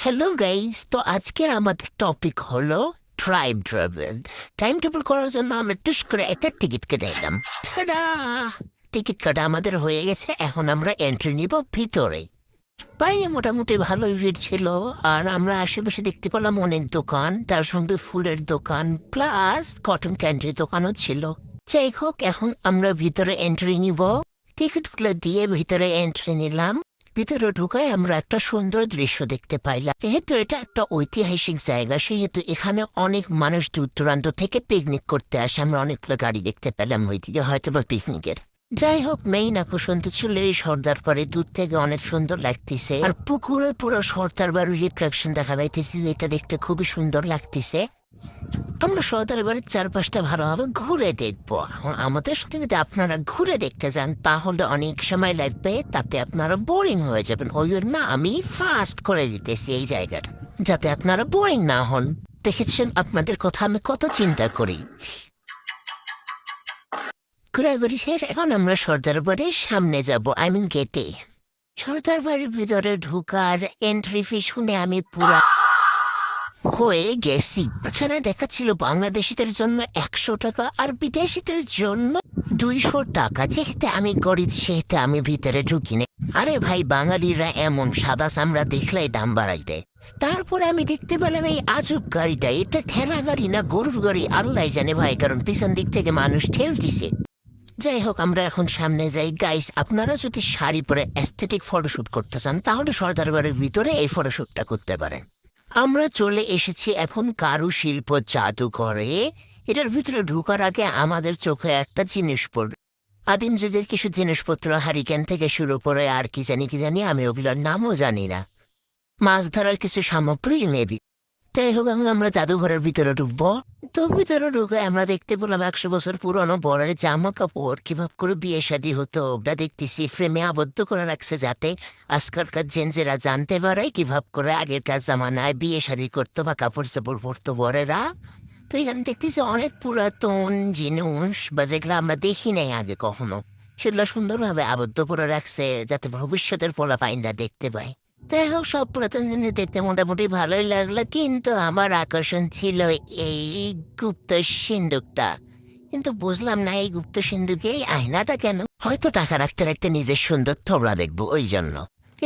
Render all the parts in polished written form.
Hello guys, তো আজকের আমাদের টপিক হলো টাইম ট্রাভেল। টাইম ট্রাভেল করার জন্য আমরা টুস করে একটা টিকিট কেটে এলাম। ঠাডা! টিকিট কাটা আমাদের হয়ে গেছে, এখন আমরা এন্ট্রি নিব ভিতরে। বাইরে মোটামুটি ভালোই ভিড় ছিল, আর আমরা আশেপাশে দেখতে পেলাম অনেক দোকান, তার সঙ্গে ফুলের দোকান প্লাস কটন ক্যান্ডির দোকানও ছিল। যাই হোক, এখন আমরা ভিতরে এন্ট্রি নিব। টিকিটগুলো দিয়ে ভিতরে এন্ট্রি নিলাম। ভিতরে ঢুকায় আমরা একটা সুন্দর দৃশ্য দেখতে পাইলাম। যেহেতু এটা একটা ঐতিহাসিক জায়গা, সেহেতু এখানে অনেক মানুষ দূর দূরান্ত থেকে পিকনিক করতে আসে। আমরা অনেকগুলো গাড়ি দেখতে পেলাম ওইদিকে, হয়তো বা পিকনিকের। যাই হোক, মেইন আকর্ষণ তো ছিল এই সর্দার পাড়ে, দূর থেকে অনেক সুন্দর লাগতেছে। আর পুকুরে পুরো সর্দার বাড়ির রিফ্লেকশন দেখা যাইতেছে, এটা দেখতে খুবই সুন্দর লাগতেছে। আমরা সর্দার বাড়ির চারপাশটা ভালোভাবে ঘুরে দেখবো। এখন আমাদের সাথে যদি আপনারা ঘুরে দেখতে যান তাহলে অনেক সময় লাগবে, তাতে আপনারা বোরিং হয়ে যাবেন। ওই জন্য আমি ফাস্ট করে দিতেছি এই জায়গাটা, যাতে আপনারা বোরিং না হন। দেখেছেন আপনাদের কথা আমি কত চিন্তা করি। ঘোরাঘুরি শেষ, এখন আমরা সর্দার বাড়ির সামনে যাব, আই মিন গেটে। সর্দার বাড়ির ভিতরে ঢুকার এন্ট্রি ফি শুনে আমি পুরা হয়ে গেছি। এখানে দেখাচ্ছিল বাংলাদেশিদের জন্য 100 টাকা আর বিদেশিদের জন্য 200 টাকা। যেহেতু আমি গরিব সেহেতু আমি ভিতরে ঢুকিনি। আরে ভাই, বাঙালিরা এমন সাদা চামড়া দেখলেই দাম বাড়াই দেয়। তারপরে আমি দেখতে পেলাম এই আজব গাড়িটা, এটা ঠেলা গাড়ি না গরুর গাড়ি আল্লাহ জানে ভাই, কারণ পিছন দিক থেকে মানুষ ঠেল দিছে। যাই হোক, আমরা এখন সামনে যাই। গাইস, আপনারা যদি শাড়ি পরে অ্যাস্থেটিক ফটোশ্যুট করতে চান তাহলে সর্দার বাড়ির ভিতরে এই ফটোশ্যুটটা করতে পারেন। আমরা চলে এসেছি এখন কারুশিল্প জাদুঘরে। এটার ভিতরে ঢুকার আগে আমাদের চোখে একটা জিনিস পড়বে। আদিম যুগের কিছু জিনিসপত্র, হারিকেন থেকে শুরু করে আর কি জানি, আমি ওগুলোর নামও জানি না। মাছ ধরার কিছু সামগ্রী মেবি। যাই হোক, এখন আমরা জাদুঘরের ভিতরে ঢুকবো। তো ভিতরে ঢুকে আমরা দেখতে পেলাম 100 বছর পুরনো বরের জামা কাপড় কিভাবে করে বিয়ে শাদী হতো ওটা দেখতেছি। ফ্রেমে আবদ্ধ করে রাখছে যাতে আজকালকার জেনজেরা জানতে পারে কিভাবে করে আগেরকার জামানায় বিয়ে শাদী করতো বা কাপড় চাপড় পরতো বরেরা। তো এখানে দেখতেছি অনেক পুরাতন জিনিস বা যেগুলো আমরা দেখি নাই আগে কখনো, সেগুলো সুন্দরভাবে আবদ্ধ করে রাখছে যাতে ভবিষ্যতের পোলাপাইনরা দেখতে পায়। যাই হোক, সব পুরাতন জিনিস দেখতে মোটামুটি ভালোই লাগলো, কিন্তু আমার আকর্ষণ ছিল এই গুপ্ত সিন্ধুকটা। কিন্তু বুঝলাম না এই গুপ্ত সিন্ধুকে এই আয়নাটা কেন। হয়তো টাকা রাখতে রাখতে নিজের সুন্দর থোবড়া দেখবো ওই জন্য।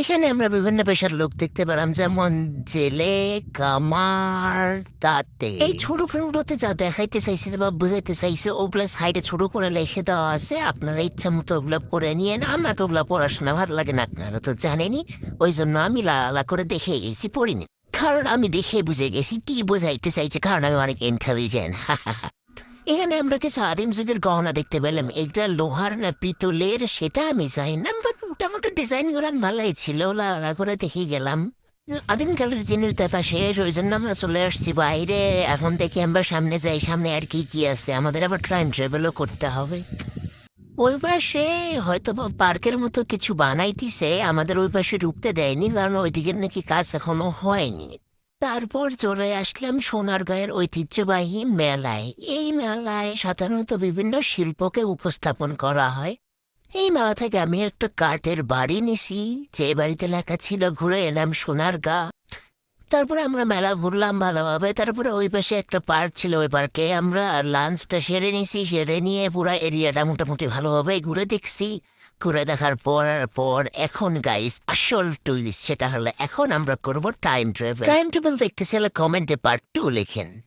এখানে আমরা বিভিন্ন পেশার লোক দেখতে পেলাম, যেমন জেলে, কামার, তাতে। এই ছোট ফিল্মগুলোতে যা দেখাইতে চাইছে বা বুঝাইতে চাইছে ওগুলো সাইডে ছোট করে লিখে দেওয়া আছে, আপনারা ইচ্ছা মতো ওগুলো পড়ে নিয়ে। আমার তো ওগুলো পড়াশোনা ভালো লাগে না, আপনারা তো জানেনই। ওই জন্য আমি লালা করে দেখে গেছি, পড়িনি। কারণ আমি দেখে বুঝে গেছি কি বোঝাইতে চাইছে, কারণ আমি অনেক ইন্টেলিজেন্ট। এখানে আমরা কিছু আদিম যুগের গহনা দেখতে পেলাম। এটা লোহার না পিতলের সেটা আমি জানি না, বাট মোটামুটি ডিজাইন গুলান ভালোই ছিল, লালা করে দেখে গেলাম। আদিমকালের জিনিস দেখা শেষ, ওই জন্য আমরা চলে আসছি বাইরে। এখন দেখি আমরা সামনে যাই, সামনে আর কি কি আছে। আমাদের আবার টাইম ট্রাভেলও করতে হবে। ওই পাশে হয়তো পার্কের মতো কিছু বানাইতিছে, আমাদের ওই পাশে ঢুকতে দেয়নি কারণ ওইদিকে নাকি কাজ এখনো হয়নি। তারপর চলে আসলাম সোনারগাঁয়ের ঐতিহ্যবাহী মেলায়। এই মেলায় সাধারণত বিভিন্ন শিল্পকে উপস্থাপন করা হয়। এই মেলা থেকে আমি একটা কাঠের বাড়ি নিছি, যে বাড়িতে লেখা ছিল ঘুরে এলাম সোনারগাঁ। তারপরে আমরা মেলা ঘুরলাম ভালোভাবে। তারপরে ওই পাশে একটা পার্ক ছিল, ওই পার্কে আমরা লাঞ্চটা সেরে নিছি। সেরে নিয়ে পুরো এরিয়াটা মোটামুটি ভালোভাবে ঘুরে দেখছি। ঘুরে দেখার পর এখন গাইস আসল টুইস্ট, সেটা হলো এখন আমরা করব টাইম ট্রাভেল। টাইম ট্রাভেল দেখতে চাইলে কমেন্টে পার্ট 2 লেখেন।